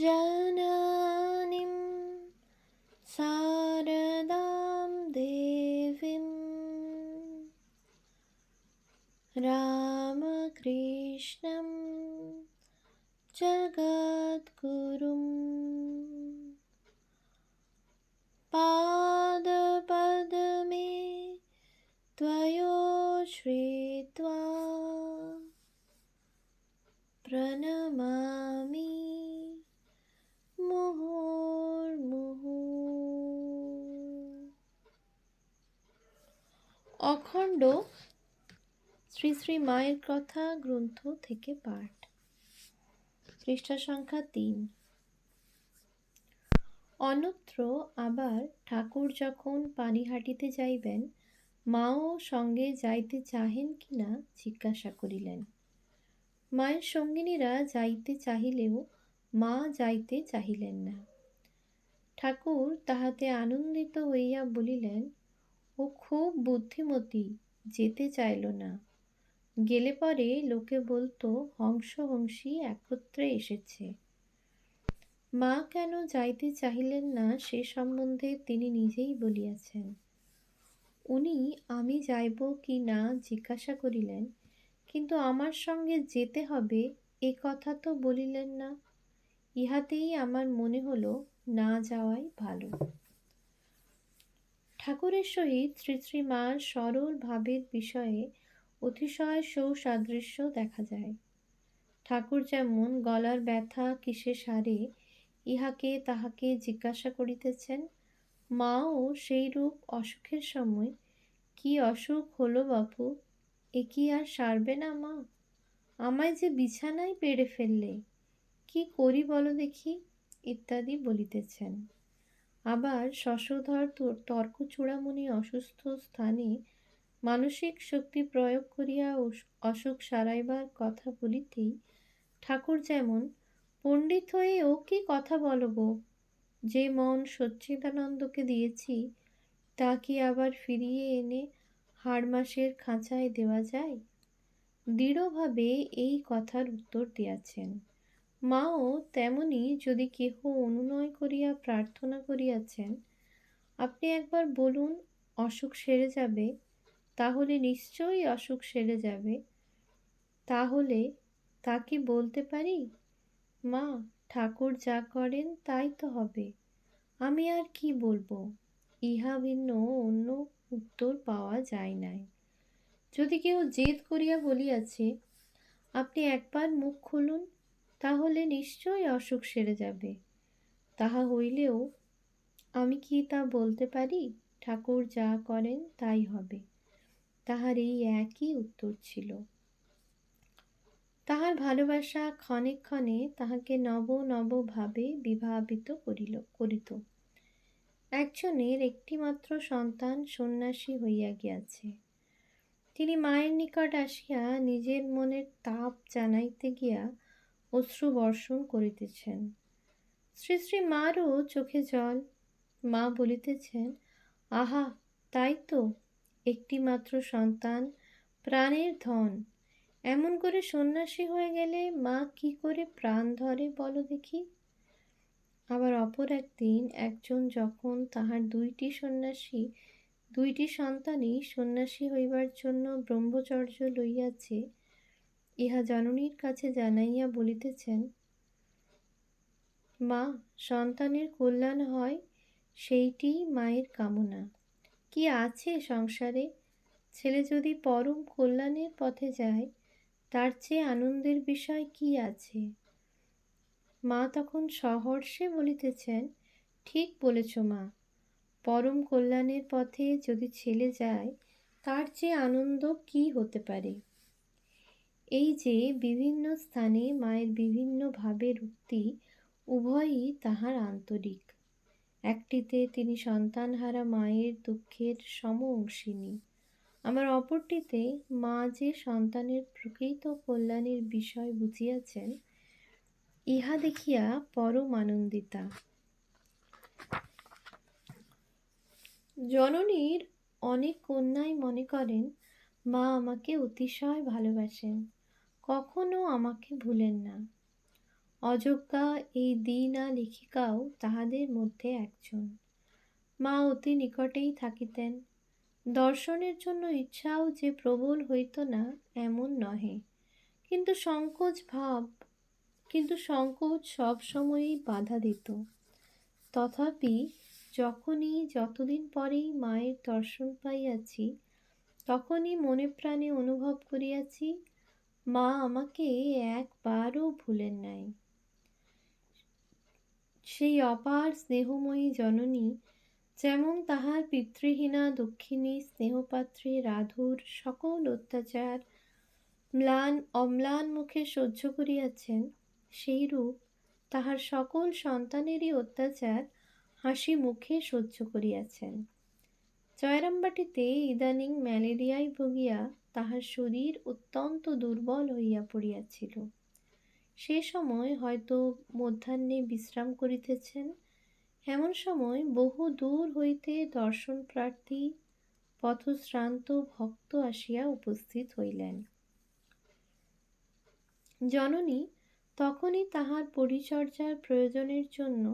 जननीं शारदां देवीं रामकृष्णं जगद्गुरुं पादपद्मे त्वयोश्रित्वा प्रणमामि মুহুর্মুহু। অখণ্ড শ্রী শ্রী মায়ের কথা গ্রন্থ থেকে পাঠ, পৃষ্ঠা সংখ্যা ৩। অন্যত্র আবার ঠাকুর যখন পানিহাটিতে যাইবেন, মাও সঙ্গে যাইতে চাহেন কিনা জিজ্ঞাসা করিলেন। মায়ের সঙ্গিনীরা যাইতে চাহিলেও মা যাইতে চাহিলেন না। ঠাকুর তাহাতে আনন্দিত হইয়া বলিলেন, ও খুব বুদ্ধিমতী, যেতে চাইল না। গেলে পরে লোকে বলতো হংস হংসী একত্রে এসেছে। মা কেন যাইতে চাহিলেন না সে সম্বন্ধে তিনি নিজেই বলিয়াছেন। উনি আমি যাইব কি না জিজ্ঞাসা করিলেন, কিন্তু আমার সঙ্গে যেতে হবে এ কথা তো বলিলেন না। ইহাতেই আমার মনে হলো না যাওয়াই ভালো। ঠাকুরের সহিত শ্রী শ্রী মার সরল ভাবের বিষয়ে অতিশয় সৌসাদৃশ্য দেখা যায়। ঠাকুর যেমন গলার ব্যথা কিসে সারে ইহাকে তাহাকে জিজ্ঞাসা করিতেছেন, মাও সেইরূপ অসুখের সময় কি অসুখ হলো বাপু, এ কি আর সারবে না মা? আমায় যে বিছানায় পেড়ে ফেললে, কি করি বলো দেখি, ইত্যাদি বলিতেছেন। আবার শশধর তর্কচূড়ামণি অসুস্থ স্থানে মানসিক শক্তি প্রয়োগ করিয়া অসুখ সারাইবার কথা বলিতেই ঠাকুর যেমন পণ্ডিত হয়ে ও কি কথা বলবো, যে মন সচ্চিদানন্দকে দিয়েছি তা কি আবার ফিরিয়ে এনে হাড়মাসের খাঁচায় দেওয়া যায়, দৃঢ়ভাবে এই কথার উত্তর দিয়াছেন। মাও তেমনি যদি কেহ অনুনয় করিয়া প্রার্থনা করিয়াছেন, আপনি একবার বলুন অসুখ সেরে যাবে, তাহলে নিশ্চয়ই অসুখ সেরে যাবে, তাহলে তা কি বলতে পারি, মা ঠাকুর যা করেন তাই তো হবে, আমি আর কি বলবো? ইহা ভিন্ন অন্য উত্তর পাওয়া যায় নাই। যদি কেউ জেদ করিয়া বলিয়াছে, আপনি একবার মুখ খুলুন, তাহলে নিশ্চয়ই অসুখ সেরে যাবে, তাহা হইলেও আমি কি তা বলতে পারি, ঠাকুর যা করেন তাই হবে, তাহার এই একই উত্তর ছিল। তাহার ভালোবাসা ক্ষণে ক্ষণে তাহাকে নব নব ভাবে বিভাবিত করিত। একজনের একটিমাত্র সন্তান সন্ন্যাসী হইয়া গিয়াছে। তিনি মায়ের নিকট আসিয়া নিজের মনের তাপ জানাইতে গিয়া অশ্রু বর্ষণ করিতেছেন। শ্রী শ্রী মারও চোখে জল। মা বলিতেছেন, আহা তাই তো, একটি মাত্র সন্তান, প্রাণের ধন, এমন করে সন্ন্যাসী হয়ে গেলে মা কি করে প্রাণ ধরে বলো দেখি। আবার অপর একদিন একজন যখন তাহার দুইটি সন্তানই সন্ন্যাসী হইবার জন্য ব্রহ্মচর্য লইয়াছে, ইহা জননীর কাছে জানাইয়া বলিতেছেন, মা সন্তানের কল্যাণ হয় সেইটি মায়ের কামনা। কি আছে সংসারে, ছেলে যদি পরম কল্যাণের পথে যায়, তার চেয়ে আনন্দের বিষয় কি আছে? মা তখন সহর্ষে বলিতেছেন, ঠিক বলেছ মা, পরম কল্যাণের পথে যদি ছেলে যায়, তার চেয়ে আনন্দ কি হতে পারে? এই যে বিভিন্ন স্থানে মায়ের বিভিন্ন ভাবের উক্তি, উভয়ই তাহার আন্তরিক। একটিতে তিনি সন্তানহারা মায়ের দুঃখের সম অংশিনী, আবার অপরটিতে মা যে সন্তানের প্রকৃত কল্যাণের বিষয় বুঝিয়াছেন, ইহা দেখিয়া পরম আনন্দিতা। জননীর অনেক কন্যাই মনে করেন মা আমাকে অতিশয় ভালোবাসেন, কখনো আমাকে ভুলেন না। অযোগ্যা এই দীনা লেখিকাও তাহাদের মধ্যে একজন। মা অতি নিকটেই থাকিতেন। দর্শনের জন্য ইচ্ছাও যে প্রবল হইত না এমন নহে, কিন্তু সংকোচ সবসময়ই বাধা দিত। তথাপি যতদিন পরেই মায়ের দর্শন পাইয়াছি, তখনই মনে প্রাণে অনুভব করিয়াছি মা আমাকে একবারও ভুলেন নাই। সেই অপার স্নেহময়ী জননী যেমন তাহার পিতৃহীনা দুঃখিনী স্নেহপাত্রী রাধুর সকল অত্যাচার অম্লান মুখে সহ্য করিয়াছেন, সেইরূপ তাহার সকল সন্তানেরই অত্যাচার হাসি মুখে সহ্য করিয়াছেন। জয়রামবাটিতে ইদানিং ম্যালেরিয়ায় ভুগিয়া তাহার শরীর অত্যন্ত দুর্বল হইয়া পড়িয়াছিল। সে সময় হয়তো মধ্যাহ্নে বিশ্রাম করিতেছেন। এমন সময় বহু দূর হইতে দর্শন প্রার্থী পথশ্রান্ত ভক্ত আসিয়া উপস্থিত হইলেন। জননী তখনই তাহার পরিচর্যার প্রয়োজনের জন্য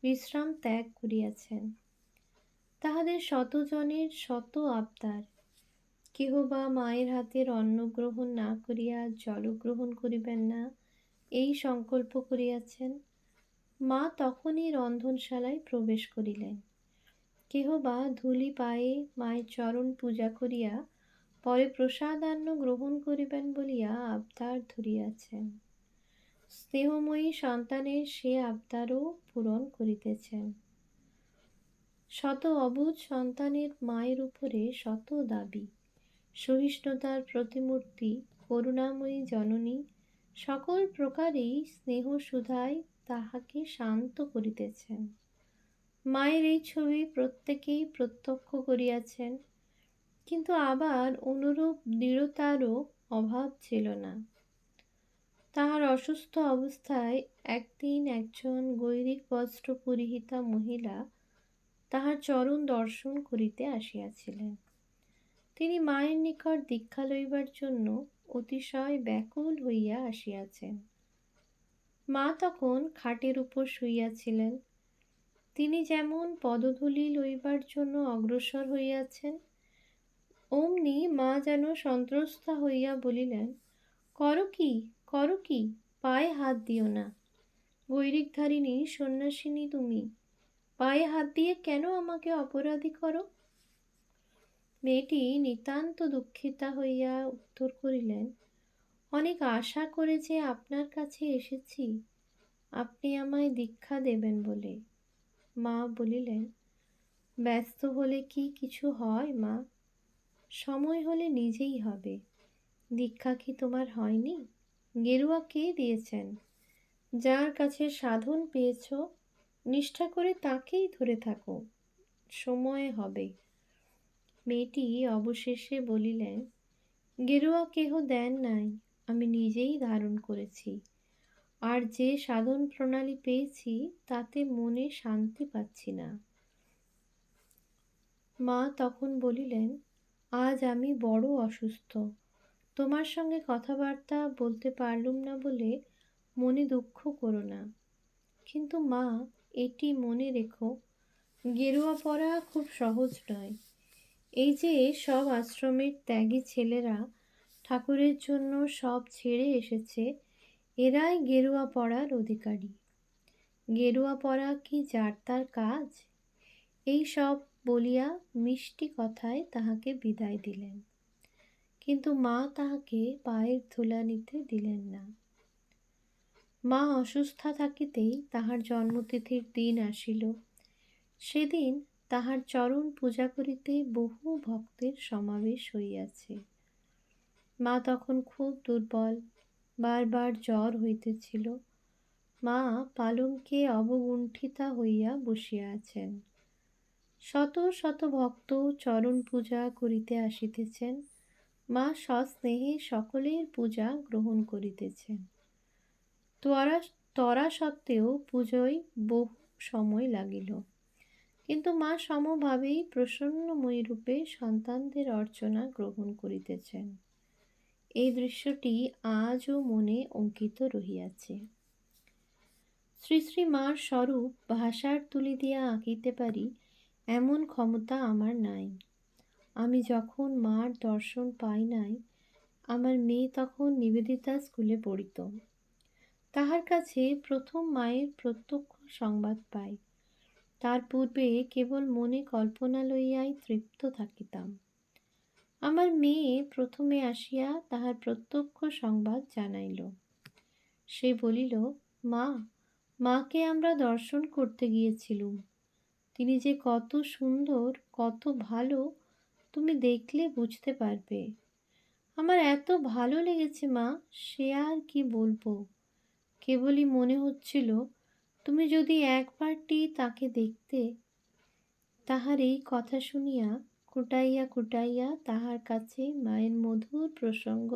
বিশ্রাম ত্যাগ করিয়াছেন। তাহাদের শতজনের শত আবদার। কেহ বা মায়ের হাতের অন্ন গ্রহণ না করিয়া জলগ্রহণ করিবেন না, এই সংকল্প করিয়াছেন। মা তখনই রন্ধনশালায় প্রবেশ করিলেন। কেহ বা ধূলি পায়ে মায়ের চরণ পূজা করিয়া পরে প্রসাদান্ন গ্রহণ করিবেন বলিয়া আবদার ধরিয়াছেন। স্নেহময়ী সন্তানের সে আবদারও পূরণ করিতেছেন। শত অবুঝ সন্তানের মায়ের উপরে শত দাবি। সহিষ্ণুতার প্রতিমূর্তি করুণাময়ী জননী সকল প্রকারেই স্নেহ সুধায় তাহাকে শান্ত করিতেছেন। মায়ের এই ছবি প্রত্যেকেই প্রত্যক্ষ করিয়াছেন, কিন্তু আবার অনুরূপ দৃঢ়তারও অভাব ছিল না। তাহার অসুস্থ অবস্থায় একদিন একজন গৈরিক বস্ত্র পরিহিতা মহিলা তাহার চরণ দর্শন করিতে আসিয়াছিলেন। তিনি মায়ের নিকট দীক্ষা লইবার জন্য অতিশয় ব্যাকুল হইয়া আসিয়াছেন। মা তখন খাটের উপর শুইয়াছিলেন। তিনি যেমন পদধূলি লইবার জন্য অগ্রসর হইয়াছেন, অমনি মা যেন সন্ত্রস্তা হইয়া বলিলেন, করো কি, পায়ে হাত দিও না। গৈরিকধারিণী সন্ন্যাসিনী তুমি, পায়ে হাত দিয়ে কেন আমাকে অপরাধী করো? মেয়েটি নিতান্ত দুঃখিতা হইয়া উত্তর করিলেন, অনেক আশা করে যে আপনার কাছে এসেছি, আপনি আমায় দীক্ষা দেবেন বলে। মা বলিলেন, ব্যস্ত হলে কি কিছু হয় মা? সময় হলে নিজেই হবে। দীক্ষা কি তোমার হয়নি? গেরুয়া কে দিয়েছেন? যার কাছে সাধন পেয়েছ, নিষ্ঠা করে তাকেই ধরে থাকো, সময়ে হবে। মেয়েটি অবশেষে বলিলেন, গেরুয়া কেহ দেন নাই, আমি নিজেই ধারণ করেছি। আর যে সাধন প্রণালী পেয়েছি তাতে মনে শান্তি পাচ্ছি না। মা তখন বলিলেন, আজ আমি বড় অসুস্থ, তোমার সঙ্গে কথাবার্তা বলতে পারলুম না বলে মনে দুঃখ করো না। কিন্তু মা, এটি মনে রেখো, গেরুয়া পরা খুব সহজ নয়। এই যে সব আশ্রমের ত্যাগী ছেলেরা ঠাকুরের জন্য সব ছেড়ে এসেছে, এরাই গেরুয়া পরার অধিকারী। গেরুয়া পরা কি যার তার কাজ? এই সব বলিয়া মিষ্টি কথায় তাহাকে বিদায় দিলেন, কিন্তু মা তাহাকে পায়ের ধুলা নিতে দিলেন না। মা অসুস্থা থাকিতেই তাহার জন্মতিথির দিন আসিল। সেদিন তাহার চরণ পূজা করিতে বহু ভক্তের সমাবেশ হইয়াছে। মা তখন খুব দুর্বল, বারবার জ্বর হইতেছিল। মা পালঙ্কে অবগুণ্ঠিতা হইয়া বসিয়া আছেন। শত শত ভক্ত চরণ পূজা করিতে আসিতেছেন। মা সস্নেহে সকলের পূজা গ্রহণ করিতেছেন। তরা সত্ত্বেও পূজোয় বহু সময় লাগিল, কিন্তু মা সমভাবেই প্রসন্নময়ী রূপে সন্তানদের অর্চনা গ্রহণ করিতেছেন। এই দৃশ্যটি আজও মনে অঙ্কিত রহিয়াছে। শ্রী শ্রী মার স্বরূপ ভাষার তুলি দিয়া আঁকিতে পারি এমন ক্ষমতা আমার নাই। আমি যখন মার দর্শন পাই নাই, আমার মেয়ে তখন নিবেদিতা স্কুলে পড়িত। তাহার কাছে প্রথম মায়ের প্রত্যক্ষ সংবাদ পাই। তার পূর্বে কেবল মনে কল্পনা লইয়াই তৃপ্ত থাকিতাম। আমার মেয়ে প্রথমে আসিয়া তাহার প্রত্যক্ষ সংবাদ জানাইল। সে বলিল, মা, মাকে আমরা দর্শন করতে গিয়েছিলুম। তিনি যে কত সুন্দর, কত ভালো, তুমি দেখলে বুঝতে পারবে। আমার এত ভালো লেগেছে মা, সে আর কি বলবো। কেবলই মনে হচ্ছিল তুমি যদি একবারটি তাকে দেখতে। তাহার এই কথা শুনিয়া কুটাইয়া কুটাইয়া তাহার কাছে মায়ের মধুর প্রসঙ্গ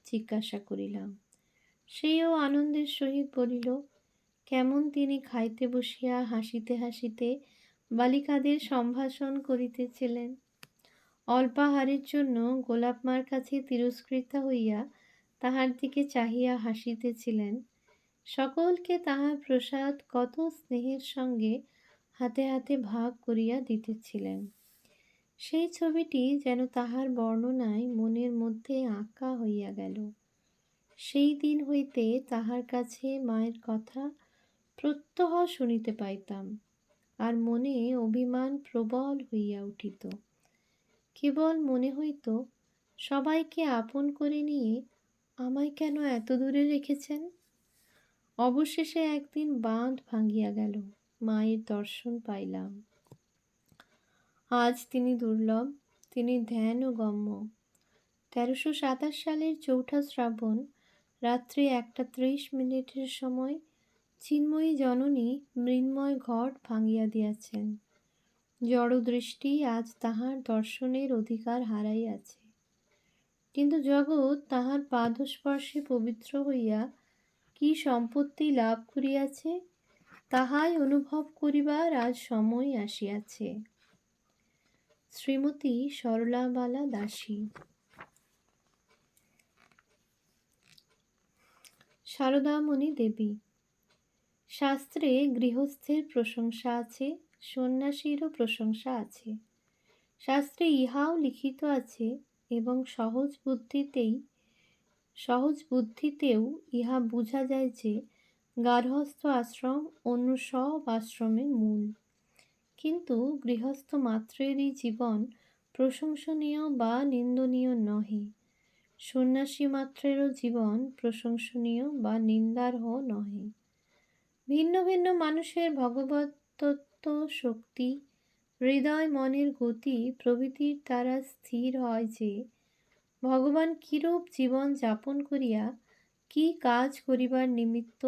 জিজ্ঞাসা করিলাম। সেও আনন্দের সহিত বলিল, কেমন তিনি খাইতে বসিয়া হাসিতে হাসিতে বালিকাদের সম্ভাষণ করিতেছিলেন। অল্পাহারের জন্য গোলাপ মার কাছে তিরস্কৃতা হইয়া তাহার দিকে চাহিয়া হাসিতেছিলেন। সকলকে তাহার প্রসাদ কত স্নেহের সঙ্গে হাতে হাতে ভাগ করিয়া দিতেছিলেন। সেই ছবিটি যেন তাহার বর্ণনায় মনের মধ্যে আঁকা হইয়া গেল। সেই দিন হইতে তাহার কাছে মায়ের কথা প্রত্যহ শুনিতে পাইতাম, আর মনে অভিমান প্রবল হইয়া উঠিত। কেবল মনে হইত, সবাইকে আপন করে নিয়ে আমায় কেন এত দূরে রেখেছেন। অবশেষে একদিন বাঁধ ভাঙিয়া গেল, মায়ের দর্শন পাইলাম। আজ তিনি দুর্লভ, তিনি ধ্যান ও গম্য। 1327 সালের 4ঠা শ্রাবণ রাত্রি 1:30 সময় চিন্ময়ী জননী মৃন্ময় ঘট ভাঙিয়া দিয়াছেন। জড়দৃষ্টি আজ তাহার দর্শনের অধিকার হারাইয়াছে, কিন্তু জগৎ তাহার পাদস্পর্শে পবিত্র হইয়া কি সম্পত্তি লাভ করিয়াছে, তাহাই অনুভব করিবার আজ সময় আসিয়াছে। শ্রীমতী সরলাবালা দাসী। সারদামণি দেবী। শাস্ত্রে গৃহস্থের প্রশংসা আছে, সন্ন্যাসীরও প্রশংসা আছে। শাস্ত্রে ইহাও লিখিত আছে এবং সহজ বুদ্ধিতেও ইহা বোঝা যায় যে গার্হস্থ আশ্রম অন্য সব আশ্রমের মূল। কিন্তু গৃহস্থ মাত্রেরই জীবন প্রশংসনীয় বা নিন্দনীয় নহে, সন্ন্যাসী মাত্রেরও জীবন প্রশংসনীয় বা নিন্দার্হ নহে। ভিন্ন ভিন্ন মানুষের ভগবত তত্ত্ব, শক্তি, হৃদয় মনের গতি প্রভৃতির দ্বারা স্থির হয় যে ভগবান কিরূপ জীবন যাপন করিয়া কি কাজ করিবার নিমিত্ত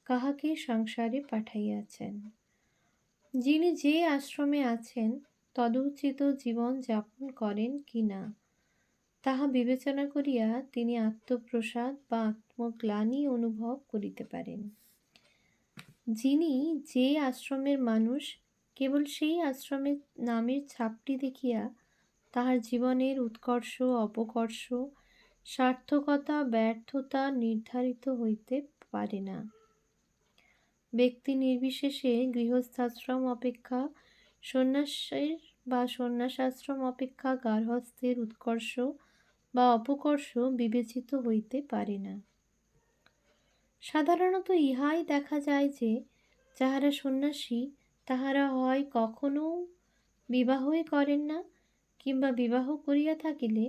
কাহাকে সংসারে পাঠাইয়াছেন। যিনি যে আশ্রমে আছেন তদুচিত জীবন যাপন করেন কি না, তাহা বিবেচনা করিয়া তিনি আত্মপ্রসাদ বা আত্মগ্লানি অনুভব করিতে পারেন। যিনি যে আশ্রমের মানুষ কেবল সেই আশ্রমের নামের ছাপটি দেখিয়া তাহার জীবনের উৎকর্ষ, অপকর্ষ, সার্থকতা, ব্যর্থতা নির্ধারিত হইতে পারে না। ব্যক্তি নির্বিশেষে গৃহস্থাশ্রম অপেক্ষা সন্ন্যাসের বা সন্ন্যাসাশ্রম অপেক্ষা গার্হস্থের উৎকর্ষ বা অপকর্ষ বিবেচিত হইতে পারে না। সাধারণত ইহাই দেখা যায় যে যাহারা সন্ন্যাসী তাহারা হয় কখনো বিবাহই করেন না, কিংবা বিবাহ করিয়া থাকিলে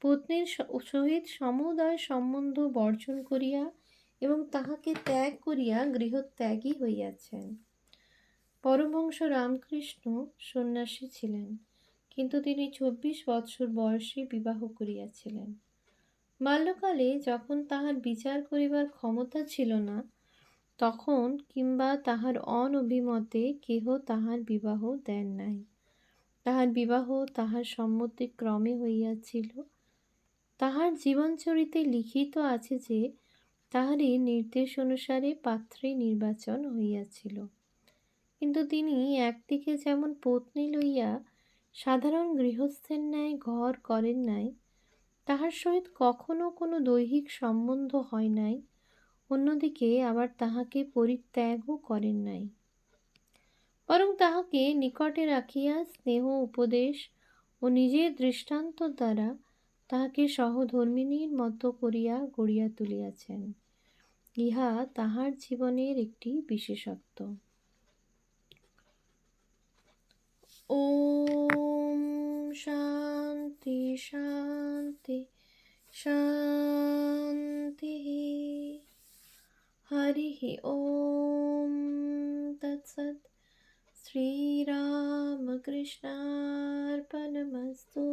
পত্নীর সহিত সমুদয় সম্বন্ধ বর্জন করিয়া এবং তাহাকে ত্যাগ করিয়া গৃহত্যাগী হইয়াছেন। পরমহংস রামকৃষ্ণ সন্ন্যাসী ছিলেন, কিন্তু তিনি 24 বৎসর বয়সে বিবাহ করিয়াছিলেন। বাল্যকালে যখন তাহার বিচার করিবার ক্ষমতা ছিল না, তখন কিংবা তাহার অনভিমতে কেহ তাহার বিবাহ দেন নাই। তাহার বিবাহ তাহার সম্মতিক্রমে হইয়াছিল। তাহার জীবনচরিতে লিখিত আছে যে তাহারই নির্দেশ অনুসারে পাত্রী নির্বাচন হইয়াছিল। কিন্তু তিনি একদিকে যেমন পত্নী লইয়া সাধারণ গৃহস্থের ন্যায় ঘর করেন নাই, তাহার সহিত কখনো কোনো দৈহিক সম্বন্ধ হয় নাই, অন্যদিকে আবার তাহাকে পরিত্যাগও করেন নাই, বরং তাহাকে নিকটে রাখিয়া স্নেহ উপদেশ ও নিজের দৃষ্টান্ত দ্বারা তাহাকে সহধর্মিণীর মতো করিয়া গড়িয়া তুলিয়াছেন। ইহা তাহার জীবনের একটি বিশেষত্ব। ওম শান্তি শান্তি শান্তি। হরি ওম তৎসৎ। শ্রীরামকৃষ্ণার্পণমস্তু।